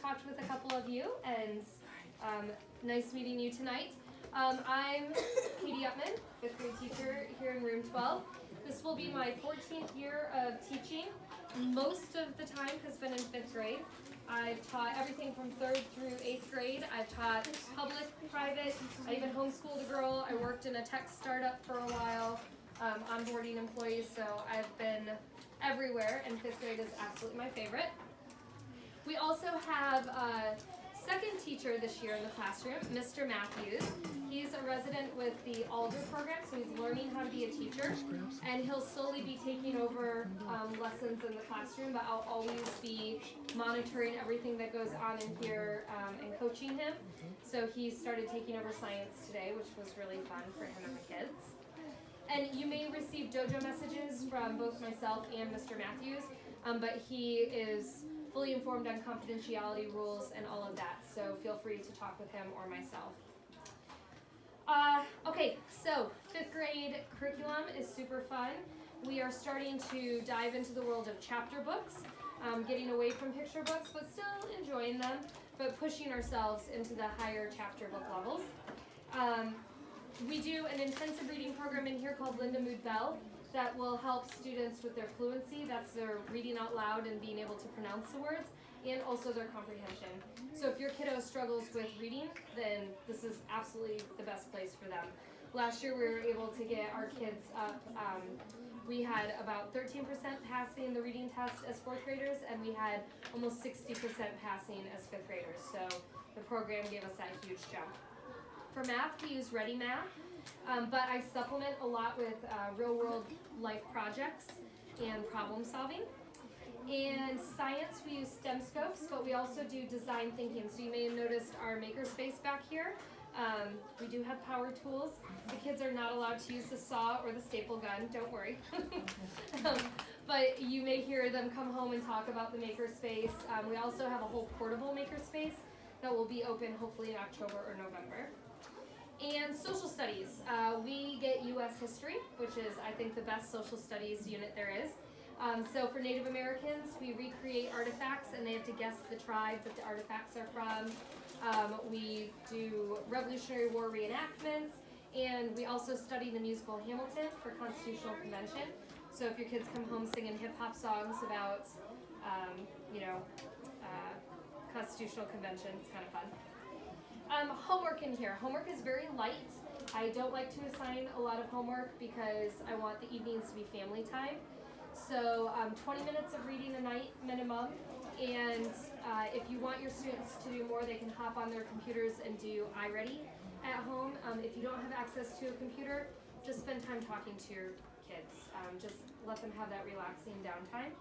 talked with a couple of you, and nice meeting you tonight. I'm Katie Upman, 5th grade teacher here in room 12. This will be my 14th year of teaching. Most of the time has been in 5th grade. I've taught everything from 3rd through 8th grade. I've taught public, private, I even homeschooled a girl. I worked in a tech startup for a while, onboarding employees, so I've been everywhere, and 5th grade is absolutely my favorite. We also have a second teacher this year in the classroom, Mr. Matthews. He's a resident with the Alder program, so he's learning how to be a teacher, and he'll slowly be taking over lessons in the classroom, but I'll always be monitoring everything that goes on in here and coaching him. So he started taking over science today, which was really fun for him and the kids. And you may receive dojo messages from both myself and Mr. Matthews, but he is fully informed on confidentiality rules and all of that, so feel free to talk with him or myself. Okay, so 5th grade curriculum is super fun. We are starting to dive into the world of chapter books, getting away from picture books, but still enjoying them, but pushing ourselves into the higher chapter book levels. We do an intensive reading program in here called Linda Mood Bell that will help students with their fluency. That's their reading out loud and being able to pronounce the words, and also their comprehension. So if your kiddo struggles with reading, then this is absolutely the best place for them. Last year we were able to get our kids up. We had about 13% passing the reading test as 4th graders, and we had almost 60% passing as 5th graders. So the program gave us that huge jump. For math, we use Ready Math, but I supplement a lot with real-world life projects and problem solving. In science, we use STEM scopes, but we also do design thinking. So you may have noticed our makerspace back here. We do have power tools. The kids are not allowed to use the saw or the staple gun, don't worry. But you may hear them come home and talk about the makerspace. We also have a whole portable makerspace that will be open hopefully in October or November. And social studies, we get U.S. history, which is, I think, the best social studies unit there is. So for Native Americans, we recreate artifacts, and they have to guess the tribe that the artifacts are from. We do Revolutionary War reenactments, and we also study the musical Hamilton for Constitutional Convention. So if your kids come home singing hip-hop songs about, Constitutional Convention, it's kind of fun. Homework in here. Homework is very light. I don't like to assign a lot of homework because I want the evenings to be family time. So 20 minutes of reading a night minimum, and if you want your students to do more, they can hop on their computers and do iReady at home. If you don't have access to a computer, just spend time talking to your kids. Just let them have that relaxing downtime.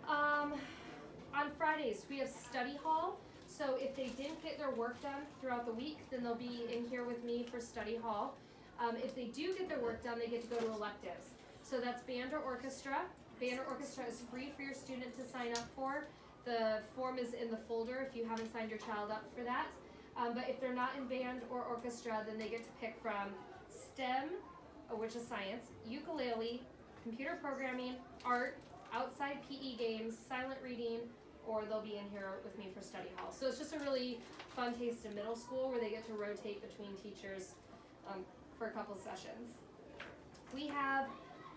On Fridays, we have study hall. So if they didn't get their work done throughout the week, then they'll be in here with me for study hall. If they do get their work done, they get to go to electives. So that's band or orchestra. Band or orchestra is free for your student to sign up for. The form is in the folder if you haven't signed your child up for that. But if they're not in band or orchestra, then they get to pick from STEM, which is science, ukulele, computer programming, art, outside PE games, silent reading, or they'll be in here with me for study hall. So it's just a really fun taste in middle school where they get to rotate between teachers for a couple sessions. We have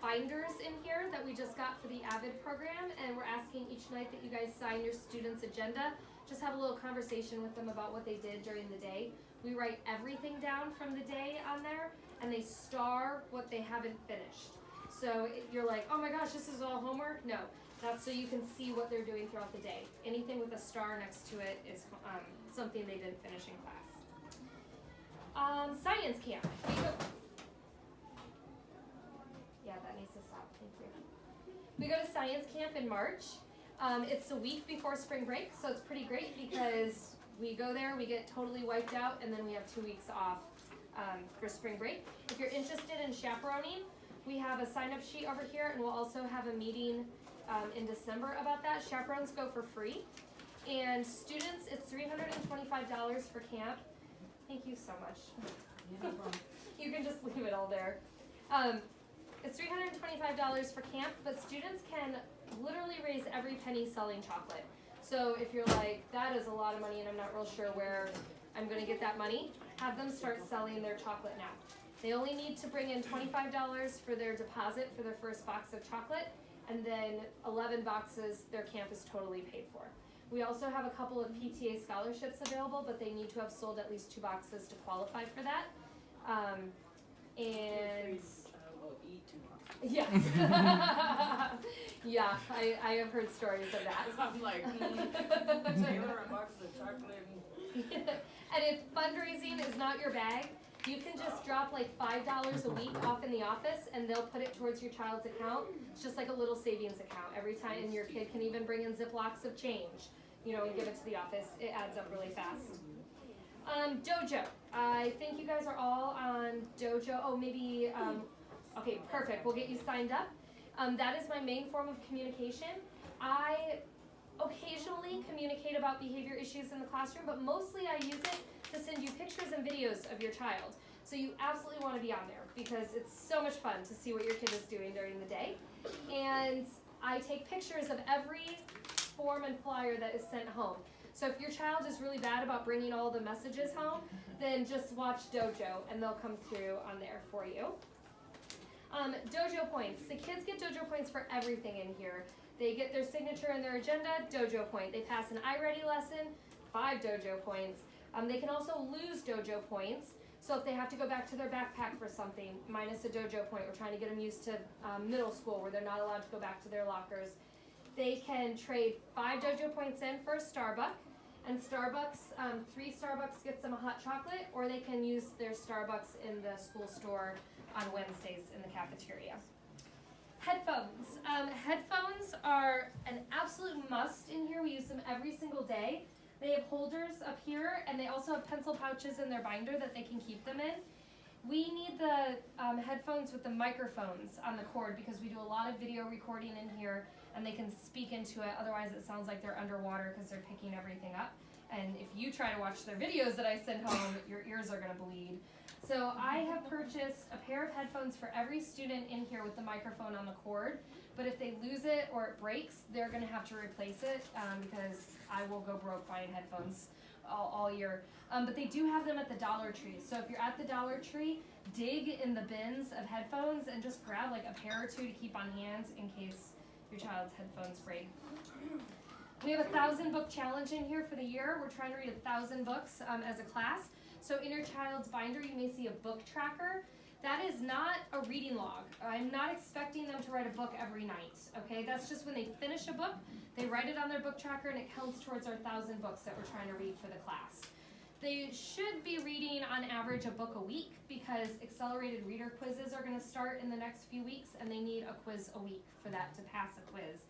binders in here that we just got for the AVID program, and we're asking each night that you guys sign your student's agenda. Just have a little conversation with them about what they did during the day. We write everything down from the day on there, and they star what they haven't finished. So you're like, oh my gosh, this is all homework? No, that's so you can see what they're doing throughout the day. Anything with a star next to it is something they didn't finish in class. Science camp. Yeah, that needs to stop, thank you. We go to science camp in March. It's a week before spring break, so it's pretty great because we go there, we get totally wiped out, and then we have 2 weeks off for spring break. If you're interested in chaperoning, we have a sign-up sheet over here, and we'll also have a meeting in December about that. Chaperones go for free. And students, it's $325 for camp. Thank you so much. You can just leave it all there. It's $325 for camp, but students can literally raise every penny selling chocolate. So if you're like, that is a lot of money and I'm not real sure where I'm going to get that money, have them start selling their chocolate now. They only need to bring in $25 for their deposit for their first box of chocolate, and then 11 boxes, their camp is totally paid for. We also have a couple of PTA scholarships available, but they need to have sold at least 2 boxes to qualify for that. And yes. Yeah, I have heard stories of that. I'm like, Taylor, a box of chocolate. And if fundraising is not your bag, you can just drop like $5 a week off in the office and they'll put it towards your child's account. It's just like a little savings account every time, and your kid can even bring in Ziplocs of change, you know, and give it to the office. It adds up really fast. Dojo. I think you guys are all on Dojo. Oh, maybe, okay, perfect. We'll get you signed up. That is my main form of communication. I occasionally communicate about behavior issues in the classroom, but mostly I use it to send you pictures and videos of your child. So you absolutely want to be on there because it's so much fun to see what your kid is doing during the day. And I take pictures of every form and flyer that is sent home. So if your child is really bad about bringing all the messages home, then just watch Dojo and they'll come through on there for you. Dojo points. The kids get Dojo points for everything in here. They get their signature and their agenda, Dojo point. They pass an iReady lesson, 5 Dojo points. They can also lose Dojo points. So if they have to go back to their backpack for something, minus a Dojo point. We're trying to get them used to middle school where they're not allowed to go back to their lockers. They can trade 5 Dojo points in for a Starbucks. And Starbucks, 3 Starbucks gets them a hot chocolate, or they can use their Starbucks in the school store on Wednesdays in the cafeteria. Headphones. Headphones are an absolute must in here. We use them every single day. They have holders up here, and they also have pencil pouches in their binder that they can keep them in. We need the headphones with the microphones on the cord because we do a lot of video recording in here, and they can speak into it. Otherwise, it sounds like they're underwater because they're picking everything up. And if you try to watch their videos that I send home, your ears are going to bleed. So I have purchased a pair of headphones for every student in here with the microphone on the cord. But if they lose it or it breaks, they're going to have to replace it because I will go broke buying headphones all year. But they do have them at the Dollar Tree. So if you're at the Dollar Tree, dig in the bins of headphones and just grab like a pair or 2 to keep on hand in case your child's headphones break. We have a 1,000 book challenge in here for the year. We're trying to read 1,000 books as a class. So in your child's binder, you may see a book tracker. That is not a reading log. I'm not expecting them to write a book every night, okay? That's just when they finish a book, they write it on their book tracker and it counts towards our 1,000 books that we're trying to read for the class. They should be reading on average a book a week because accelerated reader quizzes are going to start in the next few weeks and they need a quiz a week for that to pass a quiz.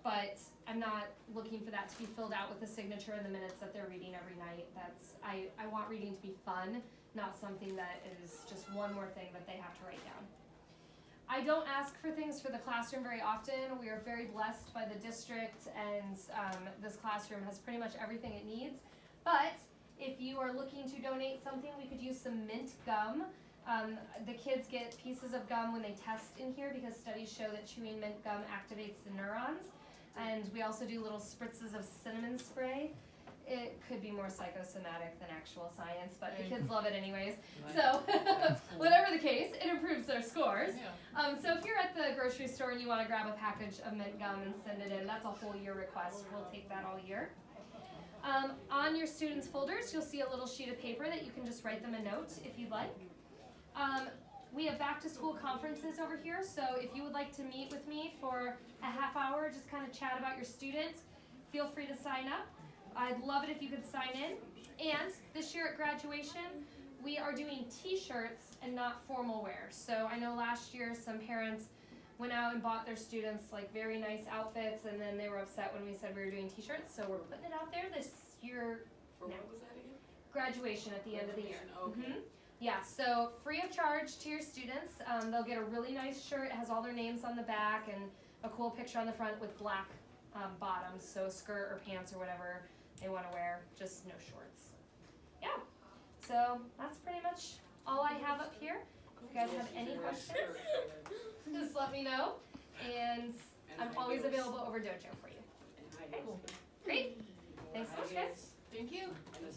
But I'm not looking for that to be filled out with the signature and the minutes that they're reading every night. I want reading to be fun, not something that is just one more thing that they have to write down. I don't ask for things for the classroom very often. We are very blessed by the district, and this classroom has pretty much everything it needs. But if you are looking to donate something, we could use some mint gum. The kids get pieces of gum when they test in here because studies show that chewing mint gum activates the neurons. And we also do little spritzes of cinnamon spray. It could be more psychosomatic than actual science, but the kids love it anyways. So whatever the case, it improves their scores. So if you're at the grocery store and you want to grab a package of mint gum and send it in, that's a whole year request. We'll take that all year. On your students' folders, you'll see a little sheet of paper that you can just write them a note if you'd like. We have back to school conferences over here, so if you would like to meet with me for a half hour, just kind of chat about your student, feel free to sign up. I'd love it if you could sign in. And this year at graduation, we are doing t-shirts and not formal wear. So I know last year some parents went out and bought their students like very nice outfits, and then they were upset when we said we were doing t-shirts, so we're putting it out there this year. For what was that again? Graduation at the end of the year. Okay. Mm-hmm. Yeah, so free of charge to your students. They'll get a really nice shirt. It has all their names on the back and a cool picture on the front with black bottoms, so skirt or pants or whatever they want to wear, just no shorts. Yeah, so that's pretty much all I have up here. If you guys have any questions, just let me know, and I'm always available over Dojo for you. Okay. Thank you. and the